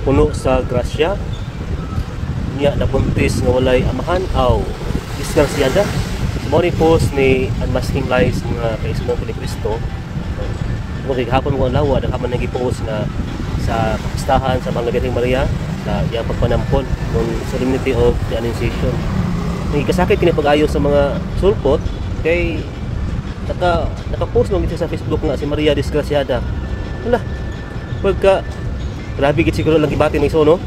puno sa grasya. Niya nabuntis nga walay amahan aw diskarsyada. Mo ni post ni Unmasking Lies nga kay Simon ni Cristo. Mo kay hapon mo ang lawa nakaman nagi-post na sa pastahan sa mga Birheng Maria sa iyang pagpanampon ng Solemnity of the Annunciation. Nagkasakit kini pag-ayo sa mga sulpot kay naka-post mo sa Facebook nga si Maria disgrasyada. Wala. Pagka grabe gid siguro lang gibati ni no?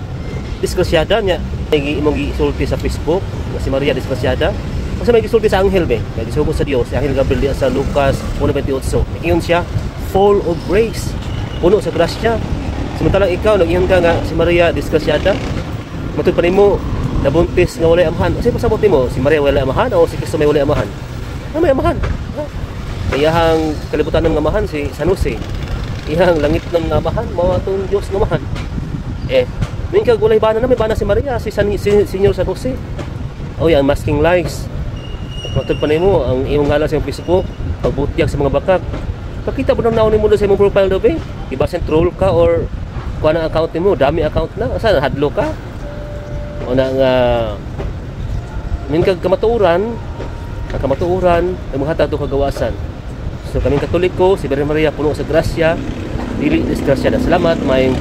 Disgrasyada niya imong gisulti sa Facebook nga si Maria disgrasyada. Kasi may gisulti sa anghel be, kay gisugo sa Dios, si Anghel Gabriel sa Lucas 1:28. Iyon siya full of grace, puno sa grasya. Samantalang ikaw nag-iyon ka nga si Maria disgrasyada. Matud pa nimo nabuntis nga walay amahan. Kasi pasabot nimo si Maria walay amahan o si Cristo may walay amahan? May amahan. Iyahang kalibutan ng amahan si San Jose. Iyang langit ng amahan mao atong Dios ng amahan. Ning kag walay bana na may bana si Maria si Senyor San Jose. Yan Masking Lies. Matud pa nimo ang imong ngalan sa Facebook, pagbutyag sa mga bakak. Pakita mo na nimo sa imong profile do be. Iba sen troll ka or kuan ang account nimo, dami account na. Asa hadlo ka? O na nga min kag kamatuoran, ang kamatuoran ay mohatag to kagawasan. So kaming Katoliko, si Birhen Maria puno sa grasya, dili disgrasya. Salamat, maayong